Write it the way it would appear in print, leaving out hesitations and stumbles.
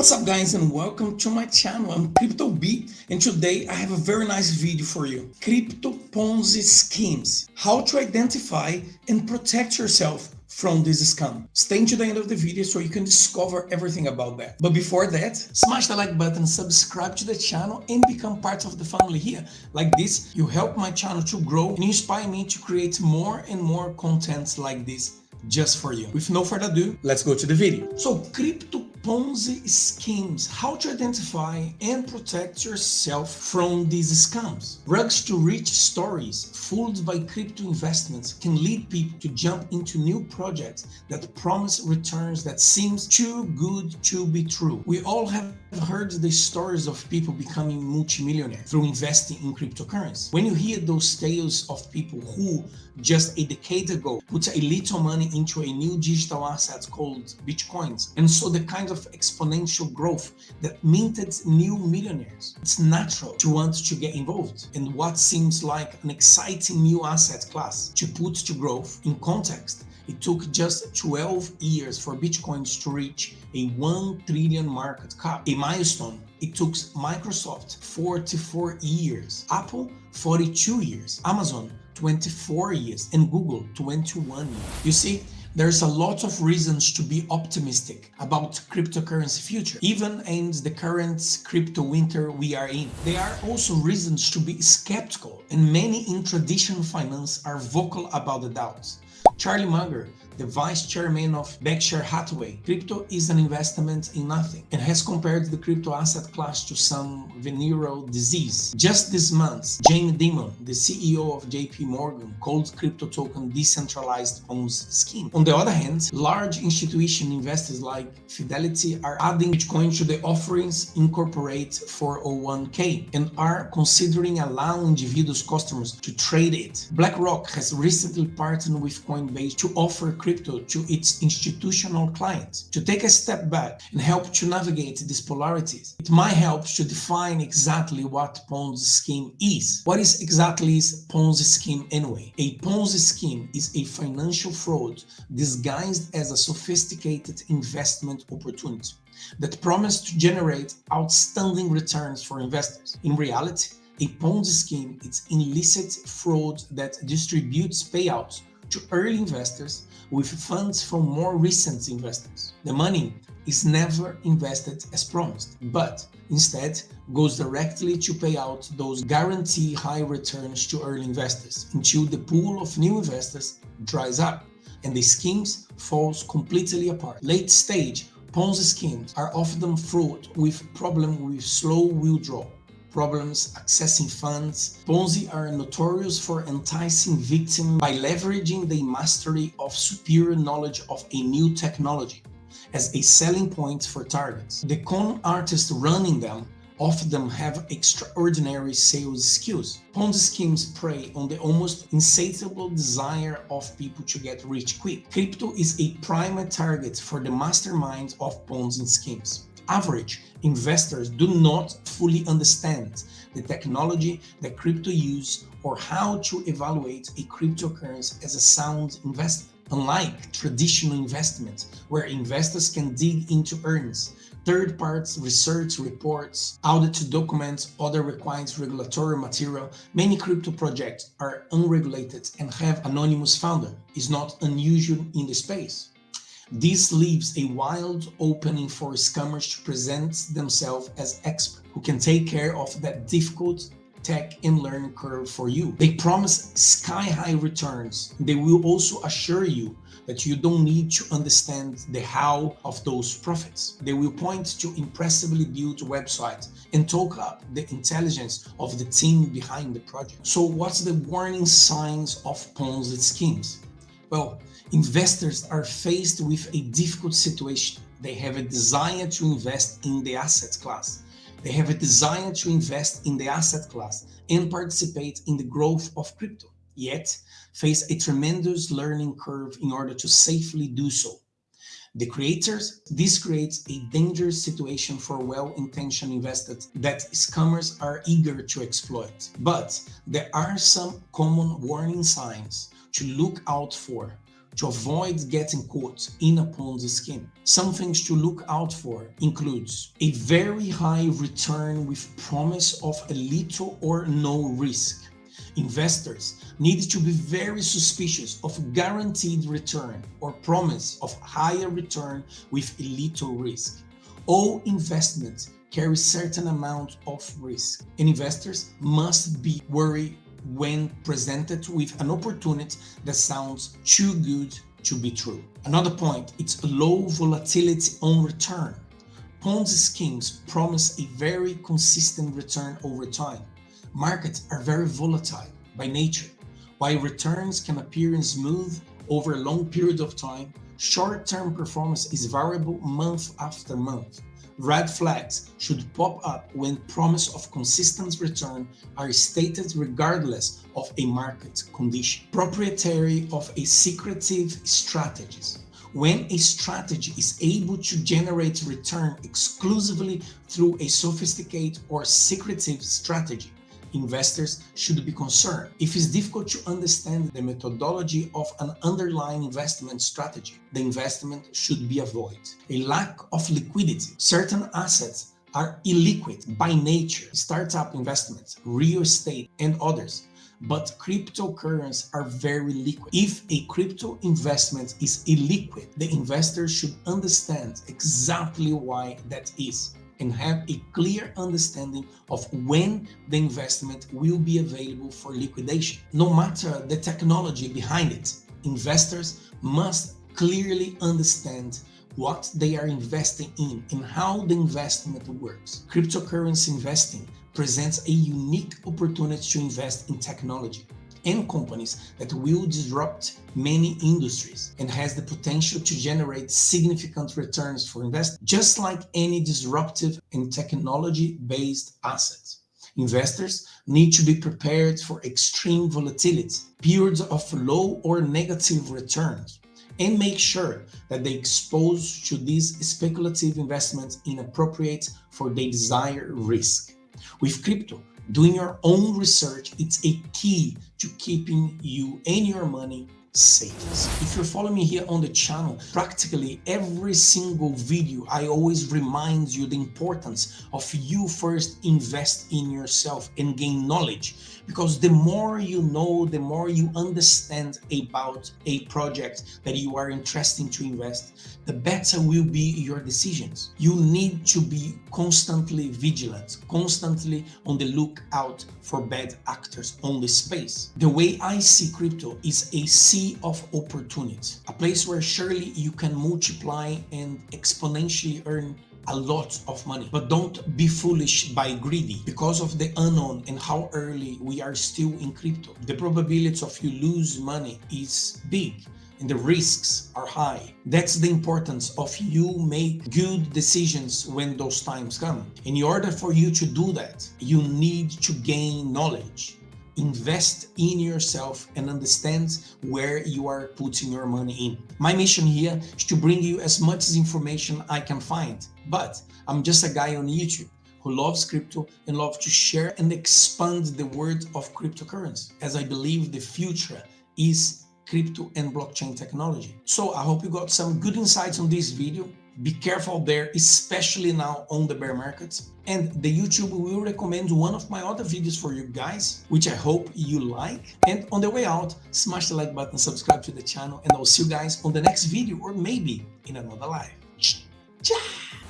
What's up guys and welcome to my channel. I'm Crypto B and today I have a very nice video for you. Crypto Ponzi schemes. How to identify and protect yourself from this scam. Stay to the end of the video so you can discover everything about that. But before that, smash the like button, subscribe to the channel and become part of the family here. Like this, you help my channel to grow and inspire me to create more and more content like this just for you. With no further ado, let's go to the video. So crypto Ponzi schemes, how to identify and protect yourself from these scams. Rags to rich stories fooled by crypto investments can lead people to jump into new projects that promise returns that seems too good to be true. We all have heard the stories of people becoming multimillionaires through investing in cryptocurrency. When you hear those tales of people who just a decade ago put a little money into a new digital asset called Bitcoins and saw the kind of exponential growth that minted new millionaires, it's natural to want to get involved in what seems like an exciting new asset class. To put to growth in context, it took just 12 years for Bitcoins to reach a 1 trillion market cap, a milestone. It took Microsoft 44 years, Apple 42 years, Amazon 24 years, and Google 21 years. You see, there's a lot of reasons to be optimistic about cryptocurrency future, even in the current crypto winter we are in. There are also reasons to be skeptical, and many in traditional finance are vocal about the doubts. Charlie Munger, the vice chairman of Berkshire Hathaway, crypto is an investment in nothing, and has compared the crypto asset class to some venereal disease. Just this month, Jamie Dimon, the CEO of JP Morgan, called crypto token decentralized Ponzi scheme. On the other hand, large institutional investors like Fidelity are adding Bitcoin to the offerings incorporate 401k and are considering allowing individuals customers to trade it. BlackRock has recently partnered with Coinbase to offer crypto to its institutional clients. To take a step back and help to navigate these polarities, it might help to define exactly what Ponzi scheme is. What is exactly is Ponzi scheme anyway? A Ponzi scheme is a financial fraud disguised as a sophisticated investment opportunity that promises to generate outstanding returns for investors. In reality, a Ponzi scheme is illicit fraud that distributes payouts to early investors with funds from more recent investors. The money is never invested as promised, but instead goes directly to pay out those guaranteed high returns to early investors until the pool of new investors dries up and the schemes falls completely apart. Late stage Ponzi schemes are often fraught with problems with slow withdrawal, problems accessing funds. Ponzi are notorious for enticing victims by leveraging the mastery of superior knowledge of a new technology as a selling point for targets. The con artists running them often have extraordinary sales skills. Ponzi schemes prey on the almost insatiable desire of people to get rich quick. Crypto is a prime target for the masterminds of Ponzi schemes. Average investors do not fully understand the technology that crypto use or how to evaluate a cryptocurrency as a sound investment. Unlike traditional investments, where investors can dig into earnings, third-party research reports, audit documents, other required regulatory material, many crypto projects are unregulated and have anonymous founder. Is not unusual in the space. This leaves a wide opening for scammers to present themselves as experts who can take care of that difficult tech and learning curve for you. They promise sky-high returns. They will also assure you that you don't need to understand the how of those profits. They will point to impressively built websites and talk up the intelligence of the team behind the project. So what's the warning signs of Ponzi schemes? Well, investors are faced with a difficult situation. They have a desire to invest in the asset class. They have a desire to invest in the asset class and participate in the growth of crypto, yet face a tremendous learning curve in order to safely do so. This creates a dangerous situation for well-intentioned investors that scammers are eager to exploit. But there are some common warning signs to look out for to avoid getting caught in a Ponzi scheme. Some things to look out for includes a very high return with promise of a little or no risk. Investors need to be very suspicious of guaranteed return or promise of higher return with a little risk. All investments carry certain amount of risk, and investors must be worried when presented with an opportunity that sounds too good to be true. Another point, it's low volatility on return. Ponzi schemes promise a very consistent return over time. Markets are very volatile by nature. While returns can appear smooth over a long period of time, short-term performance is variable month after month. Red flags should pop up when promise of consistent return are stated regardless of a market condition. Proprietary of a secretive strategies. When a strategy is able to generate return exclusively through a sophisticated or secretive strategy, investors should be concerned. If it's difficult to understand the methodology of an underlying investment strategy, the investment should be avoided. A lack of liquidity. Certain assets are illiquid by nature, startup investments, real estate, and others. But cryptocurrencies are very liquid. If a crypto investment is illiquid, the investor should understand exactly why that is and have a clear understanding of when the investment will be available for liquidation. No matter the technology behind it, investors must clearly understand what they are investing in and how the investment works. Cryptocurrency investing presents a unique opportunity to invest in technology and companies that will disrupt many industries and has the potential to generate significant returns for investors, just like any disruptive and technology-based assets. Investors need to be prepared for extreme volatility, periods of low or negative returns, and make sure that they expose to these speculative investments inappropriate for their desired risk. With crypto, doing your own research, it's a key to keeping you and your money safe. If you're following me here on the channel, practically every single video, I always remind you the importance of you first invest in yourself and gain knowledge. Because the more you know, the more you understand about a project that you are interested to invest, the better will be your decisions. You need to be constantly vigilant, constantly on the lookout for bad actors on the space. The way I see crypto is a sea of opportunity, a place where surely you can multiply and exponentially earn a lot of money. But don't be foolish by greedy because of the unknown and how early we are still in crypto. The probability of you lose money is big and the risks are high. That's the importance of you make good decisions when those times come. In order for you to do that, you need to gain knowledge. Invest in yourself and understand where you are putting your money in. My mission here is to bring you as much information I can find, but I'm just a guy on YouTube who loves crypto and loves to share and expand the word of cryptocurrency, as I believe the future is crypto and blockchain technology. So I hope you got some good insights on this video. Be careful there, especially now on the bear market. And the YouTube will recommend one of my other videos for you guys, which I hope you like. And on the way out, smash the like button, subscribe to the channel, and I'll see you guys on the next video or maybe in another live. Ciao!